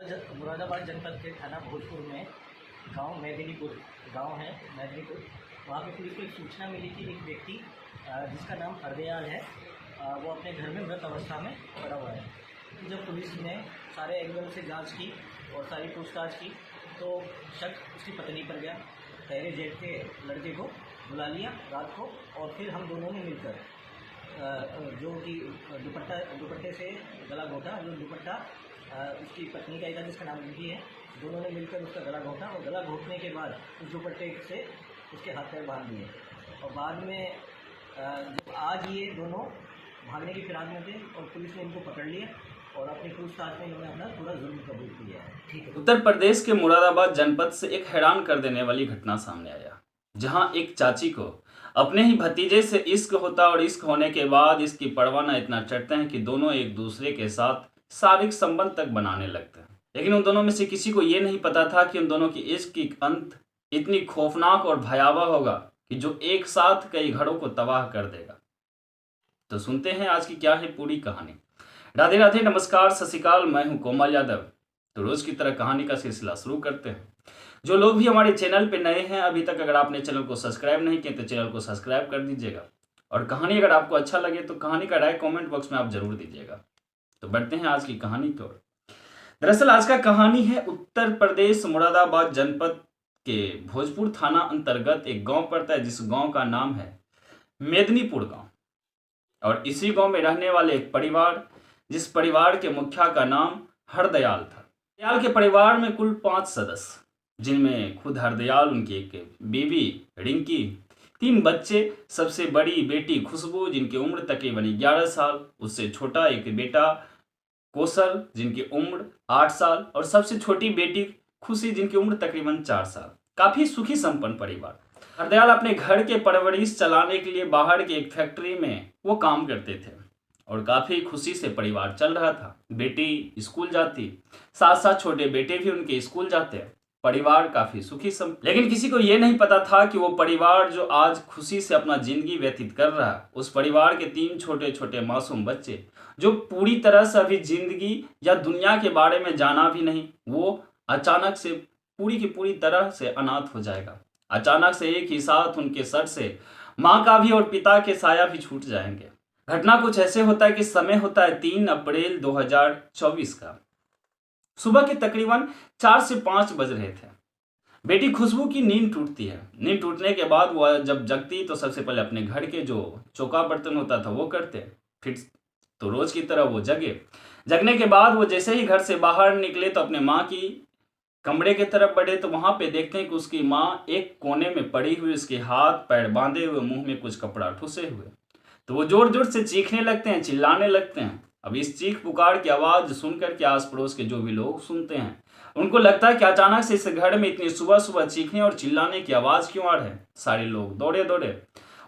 मुरादाबाद जनपद के थाना भोजपुर में गांव मेदिनीपुर गांव है मेदिनीपुर। वहाँ पे पुलिस को एक सूचना मिली थी, एक व्यक्ति जिसका नाम हरदयाल है, वो अपने घर में मृत अवस्था में पड़ा हुआ है। जब पुलिस ने सारे एंगल से जांच की और सारी पूछताछ की तो शक उसकी पत्नी पर गया। पहले जेल के लड़के को बुला लिया रात को और फिर हम दोनों ने मिलकर जो कि दुपट्टे से गला घोटा। जो दुपट्टा उसकी पत्नी का ही था जिसका नाम रिंकी है। दोनों ने मिलकर उसका गला घोटा और गला घोटने के बाद उस दुपट्टे से उसके हाथ पैर बांध दिए। और बाद में जब आज ये दोनों भागने की फिराक में थे और पुलिस ने इनको पकड़ लिया और अपनी पूछताछ में इन्होंने अपना पूरा जुर्म कबूल किया है। ठीक है। उत्तर प्रदेश के मुरादाबाद जनपद से एक हैरान कर देने वाली घटना सामने आया, जहां एक चाची को अपने ही भतीजे से इश्क होता और इश्क होने के बाद इसकी परवाना इतना चढ़ते हैं कि दोनों एक दूसरे के साथ शारीरिक संबंध तक बनाने लगते हैं। लेकिन उन दोनों में से किसी को ये नहीं पता था कि उन दोनों की इश्क की अंत इतनी खौफनाक और भयावह होगा कि जो एक साथ कई घरों को तबाह कर देगा। तो सुनते हैं आज की क्या है पूरी कहानी। राधे राधे, नमस्कार, सत श्री अकाल, मैं हूं कोमल यादव। तो रोज की तरह कहानी का सिलसिला शुरू करते हैं। जो लोग भी हमारे चैनल पे नए हैं, अभी तक अगर आपने चैनल को सब्सक्राइब नहीं किया तो चैनल को सब्सक्राइब कर दीजिएगा। और कहानी अगर आपको अच्छा लगे तो कहानी का राय कमेंट बॉक्स में आप जरूर दीजिएगा। तो बढ़ते हैं आज की कहानी की ओर। दरअसल आज का कहानी है उत्तर प्रदेश मुरादाबाद जनपद के भोजपुर थाना अंतर्गत एक गांव पड़ता है, जिस गांव का नाम है मेदिनीपुर गांव। और इसी गांव में रहने वाले एक परिवार, जिस परिवार के मुखिया का नाम हरदयाल था। हरदयाल के परिवार में कुल 5 सदस्य, जिनमें खुद हरदयाल, उनकी एक बीवी रिंकी, 3 बच्चे, सबसे बड़ी बेटी खुशबू जिनकी उम्र तकरीबन 11 साल, उससे छोटा एक बेटा कौशल जिनकी उम्र 8 साल और सबसे छोटी बेटी खुशी जिनकी उम्र तकरीबन 4 साल। काफी सुखी संपन्न परिवार। हरदयाल अपने घर के परवरिश चलाने के लिए बाहर की एक फैक्ट्री में वो काम करते थे और काफी खुशी से परिवार चल रहा था। बेटी स्कूल जाती, साथ साथ छोटे बेटे भी उनके स्कूल जाते। परिवार काफी सुखी लेकिन किसी को यह नहीं पता था कि वो परिवार जो आज खुशी से अपना जिंदगी व्यतीत कर रहा है, उस परिवार के 3 छोटे छोटे मासूम बच्चे जो पूरी तरह से अभी जिंदगी या दुनिया के बारे में जाना भी नहीं, वो अचानक से पूरी की पूरी तरह से अनाथ हो जाएगा। अचानक से एक ही साथ उनके सर से माँ का भी और पिता के साया भी छूट जाएंगे। घटना कुछ ऐसे होता है कि समय होता है 3 अप्रैल 2024 का। सुबह के तकरीबन 4 से 5 बज रहे थे। बेटी खुशबू की नींद टूटती है। नींद टूटने के बाद वो जब जगती तो सबसे पहले अपने घर के जो चौका बर्तन होता था वो करते। फिर तो रोज की तरह वो जगने के बाद वो जैसे ही घर से बाहर निकले तो अपने माँ की कमरे की तरफ बढ़े तो वहां पे देखते हैं कि उसकी माँ एक कोने में पड़ी हुई, उसके हाथ पैर बांधे हुए, मुंह में कुछ कपड़ा ठुसे हुए। तो वो जोर जोर से चीखने लगते हैं, चिल्लाने लगते हैं। अब इस चीख पुकार की आवाज सुनकर के आस पड़ोस के जो भी लोग सुनते हैं, उनको लगता है कि अचानक से इस घर में इतनी सुबह सुबह चीखने और चिल्लाने की आवाज क्यों आ रही है। सारे लोग दौड़े दौड़े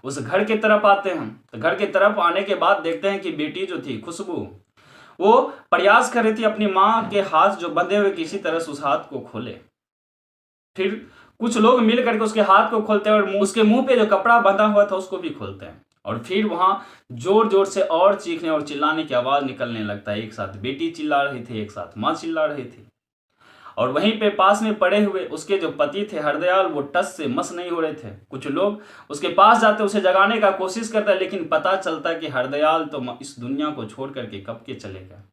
उस घर की तरफ आते हैं। तो घर की तरफ आने के बाद देखते हैं कि बेटी जो थी खुशबू, वो प्रयास कर रही थी अपनी माँ के हाथ जो बंधे हुए किसी तरह से उस हाथ को खोले। फिर कुछ लोग मिल करके उसके हाथ को खोलते हैं और उसके मुंह पे जो कपड़ा बंधा हुआ था उसको भी खोलते हैं। और फिर वहां जोर जोर से और चीखने और चिल्लाने की आवाज निकलने लगता है। एक साथ बेटी चिल्ला रही थी, एक साथ माँ चिल्ला रही थी। और वहीं पे पास में पड़े हुए उसके जो पति थे हरदयाल, वो टस से मस नहीं हो रहे थे। कुछ लोग उसके पास जाते, उसे जगाने का कोशिश करता, लेकिन पता चलता कि हरदयाल तो इस दुनिया को छोड़ करके कब के चले गए।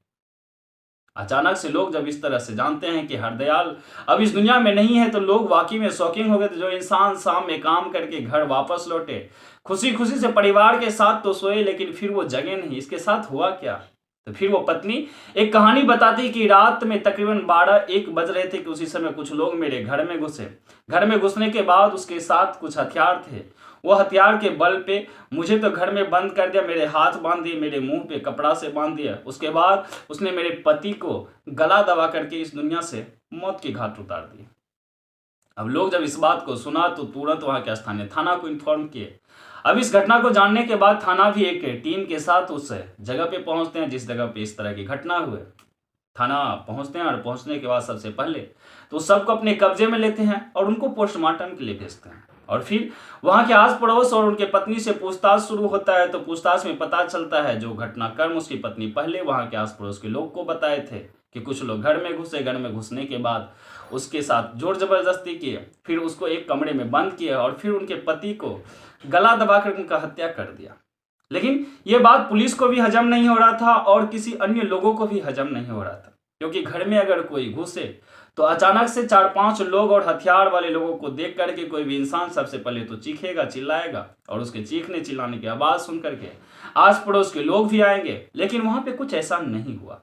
अचानक से लोग जब इस तरह से जानते हैं कि हरदयाल अब इस दुनिया में नहीं है तो लोग वाकई में शॉकिंग हो गए। जो इंसान शाम में काम करके घर वापस लौटे, खुशी खुशी से परिवार के साथ तो सोए, लेकिन फिर वो जगे नहीं। इसके साथ हुआ क्या? तो फिर वो पत्नी एक कहानी बताती कि रात में तकरीबन 12-1 बज रहे थे कि उसी समय कुछ लोग मेरे घर में घुसे। घर में घुसने के बाद उसके साथ कुछ हथियार थे। वो हथियार के बल पे मुझे तो घर में बंद कर दिया, मेरे हाथ बांध दिए, मेरे मुंह पे कपड़ा से बांध दिया। उसके बाद उसने मेरे पति को गला दबा करके इस दुनिया से मौत की घाट उतार दी। अब लोग जब इस बात को सुना तो तुरंत वहां के स्थानीय थाना को इन्फॉर्म किए। अब इस घटना को जानने के बाद थाना भी एक टीम के साथ उस जगह पे पहुंचते हैं जिस जगह पे इस तरह की घटना हुई। थाना पहुंचते हैं और पहुंचने के बाद सबसे पहले तो सबको अपने कब्जे में लेते हैं और उनको पोस्टमार्टम के लिए भेजते हैं। और फिर वहां के आस पड़ोस और उनके पत्नी से पूछताछ शुरू होता है। तो पूछताछ में पता चलता है जो घटनाक्रम उसकी पत्नी पहले वहां के आस पड़ोस के लोग को बताए थे कि कुछ लोग घर में घुसे, घर में घुसने के बाद उसके साथ जोर जबरदस्ती किए, फिर उसको एक कमरे में बंद किया और फिर उनके पति को गला दबाकर उनका हत्या कर दिया। लेकिन ये बात पुलिस को भी हजम नहीं हो रहा था और किसी अन्य लोगों को भी हजम नहीं हो रहा था, क्योंकि घर में अगर कोई घुसे तो अचानक से 4-5 लोग और हथियार वाले लोगों को देख करके कोई भी इंसान सबसे पहले तो चीखेगा, चिल्लाएगा, और उसके चीखने चिल्लाने की आवाज़ सुन करके आस पड़ोस के लोग भी आएंगे। लेकिन वहाँ पे कुछ ऐसा नहीं हुआ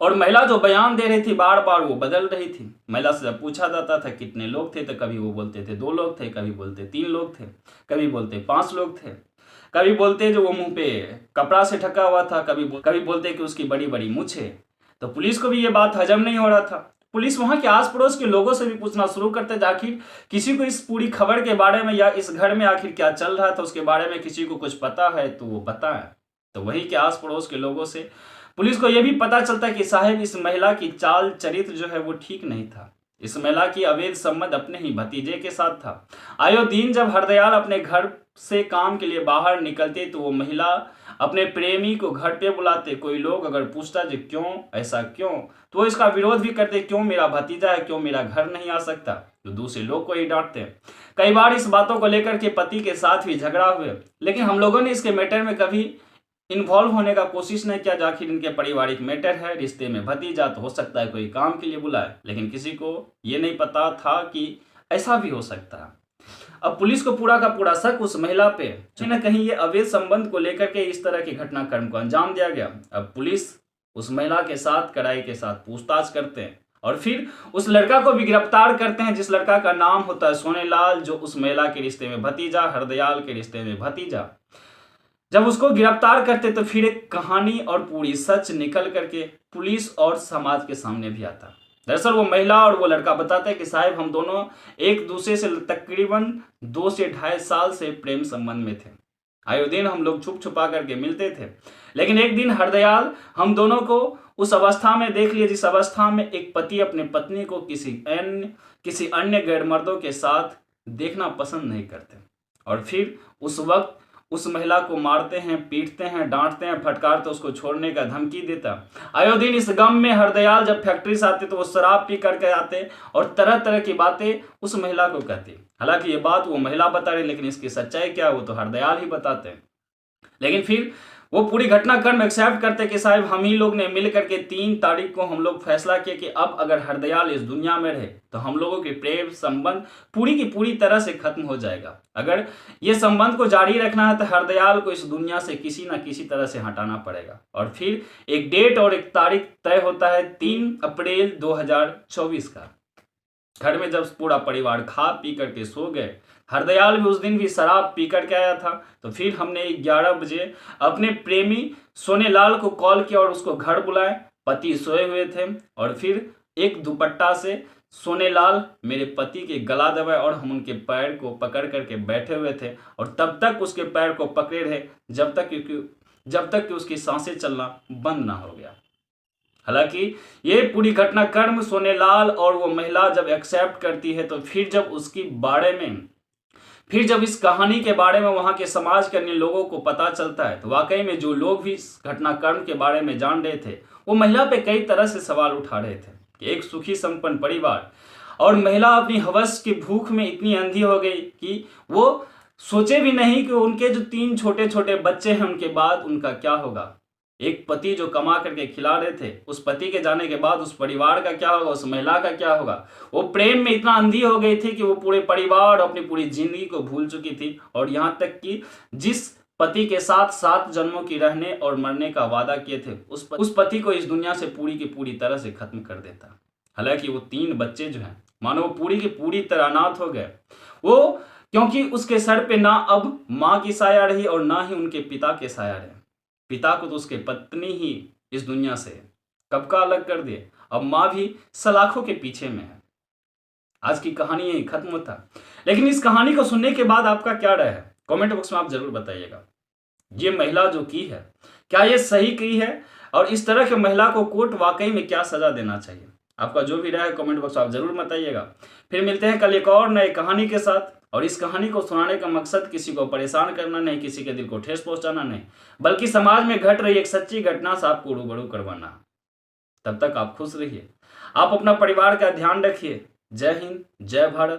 और महिला जो बयान दे रही थी बार बार वो बदल रही थी। महिला से जब पूछा जाता था कितने लोग थे तो कभी वो बोलते थे 2 लोग थे, कभी बोलते 3 लोग थे, कभी बोलते 5 लोग थे, कभी बोलते जो वो मुंह पे कपड़ा से ढका हुआ था, कभी बोलते कि उसकी बड़ी बड़ी मूंछ है। तो पुलिस को भी ये बात हजम नहीं हो रहा था। पुलिस वहां के आस पड़ोस के लोगों से भी पूछना शुरू करते थे आखिर किसी को इस पूरी खबर के बारे में या इस घर में आखिर क्या चल रहा था उसके बारे में किसी को कुछ पता है तो वो बताएं। तो वही के आस पड़ोस के लोगों से पुलिस को यह भी पता चलता कि साहब इस महिला की चाल चरित्र जो है वो ठीक नहीं था। इस महिला की अवैध संबंध अपने ही भतीजे के साथ था। आयो दिन जब हरदयाल अपने घर से काम के लिए बाहर निकलते तो वो महिला अपने प्रेमी को घर पे बुलाते। कोई लोग अगर पूछता जो क्यों, ऐसा क्यों, तो वो इसका विरोध भी करते, क्यों मेरा भतीजा है, क्यों मेरा घर नहीं आ सकता, तो दूसरे लोग को ही डांटते। कई बार इस बातों को लेकर के पति के साथ भी झगड़ा हुए, लेकिन हम लोगों ने इसके मैटर में कभी इन्वॉल्व होने का कोशिश नहीं किया। आखिर इनके पारिवारिक मैटर है, रिश्ते में भतीजा तो हो सकता है कोई काम के लिए बुलाए, लेकिन किसी को ये नहीं पता था कि ऐसा भी हो सकता है। अब पुलिस को पूरा का पूरा शक उस महिला पे कहीं ना कहीं ये अवैध संबंध को लेकर के इस तरह के घटनाक्रम को अंजाम दिया गया। अब पुलिस उस महिला के साथ कड़ाई के साथ पूछताछ करते हैं और फिर उस लड़का को भी गिरफ्तार करते हैं जिस लड़का का नाम होता है सोनेलाल, जो उस महिला के रिश्ते में भतीजा, हरदयाल के रिश्ते में भतीजा। जब उसको गिरफ्तार करते तो फिर एक कहानी और पूरी सच निकल करके पुलिस और समाज के सामने भी आता। दरअसल वो महिला और वो लड़का बताते हैं कि साहब हम दोनों एक दूसरे से तकरीबन 2 से 2.5 साल से प्रेम संबंध में थे। आयो दिन हम लोग छुप छुपा करके मिलते थे, लेकिन एक दिन हरदयाल हम दोनों को उस अवस्था में देख लिया जिस अवस्था में एक पति अपने पत्नी को किसी अन्य गैर मर्दों के साथ देखना पसंद नहीं करते। और फिर उस वक्त उस महिला को मारते हैं, पीटते हैं, डांटते हैं, फटकारते उसको छोड़ने का धमकी देता। आयो दिन इस गम में हरदयाल जब फैक्ट्री से आते तो वो शराब पी करके आते और तरह तरह की बातें उस महिला को कहते। हालांकि ये बात वो महिला बता रही, लेकिन इसकी सच्चाई क्या है वो तो हरदयाल ही बताते हैं। लेकिन फिर वो पूरी घटनाक्रम एक्सेप्ट करते कि साहब हम ही लोग ने मिल करके 3 तारीख को हम लोग फैसला किया कि अब अगर हरदयाल इस दुनिया में रहे तो हम लोगों के प्रेम संबंध पूरी की पूरी तरह से खत्म हो जाएगा। अगर ये संबंध को जारी रखना है तो हरदयाल को इस दुनिया से किसी ना किसी तरह से हटाना पड़ेगा। और फिर एक डेट और एक तारीख तय होता है 3 अप्रैल 2024 का। घर में जब पूरा परिवार खा पी करके सो गए, हरदयाल भी उस दिन भी शराब पी करके आया था, तो फिर हमने 11 बजे अपने प्रेमी सोनेलाल को कॉल किया और उसको घर बुलाए। पति सोए हुए थे और फिर एक दुपट्टा से सोनेलाल मेरे पति के गला दबाए और हम उनके पैर को पकड़ करके बैठे हुए थे और तब तक उसके पैर को पकड़े रहे जब तक कि उसकी सांसें चलना बंद ना हो गया। हालांकि ये पूरी घटनाक्रम सोनेलाल और वो महिला जब एक्सेप्ट करती है तो फिर जब इस कहानी के बारे में वहां के समाज के अन्य लोगों को पता चलता है तो वाकई में जो लोग भी इस घटनाक्रम के बारे में जान रहे थे वो महिला पे कई तरह से सवाल उठा रहे थे कि एक सुखी संपन्न परिवार और महिला अपनी हवस की भूख में इतनी अंधी हो गई कि वो सोचे भी नहीं कि उनके जो 3 छोटे छोटे बच्चे हैं उनके बाद उनका क्या होगा। एक पति जो कमा करके खिला रहे थे, उस पति के जाने के बाद उस परिवार का क्या होगा, उस महिला का क्या होगा। वो प्रेम में इतना अंधी हो गई थी कि वो पूरे परिवार और अपनी पूरी जिंदगी को भूल चुकी थी और यहाँ तक कि जिस पति के साथ 7 जन्मों की रहने और मरने का वादा किए थे उस पति को इस दुनिया से पूरी की पूरी तरह से खत्म कर देता। हालांकि वो 3 बच्चे जो हैं मानो वो पूरी की पूरी तरह अनाथ हो गए, वो क्योंकि उसके सर पे ना अब माँ की साया रही और ना ही उनके पिता के साया रहे। पिता को तो उसके पत्नी ही इस दुनिया से कब का अलग कर दिए, अब माँ भी सलाखों के पीछे में है। आज की कहानी यही खत्म होता, लेकिन इस कहानी को सुनने के बाद आपका क्या राय है कमेंट बॉक्स में आप जरूर बताइएगा। ये महिला जो की है क्या ये सही की है और इस तरह के महिला को कोर्ट वाकई में क्या सजा देना चाहिए। आपका जो भी राय है कमेंट बॉक्स में आप जरूर बताइएगा। फिर मिलते हैं कल एक और नए कहानी के साथ। और इस कहानी को सुनाने का मकसद किसी को परेशान करना नहीं, किसी के दिल को ठेस पहुंचाना नहीं, बल्कि समाज में घट रही एक सच्ची घटना से आपको रूबरू करवाना। तब तक आप खुश रहिए, आप अपना परिवार का ध्यान रखिए। जय हिंद, जय भारत।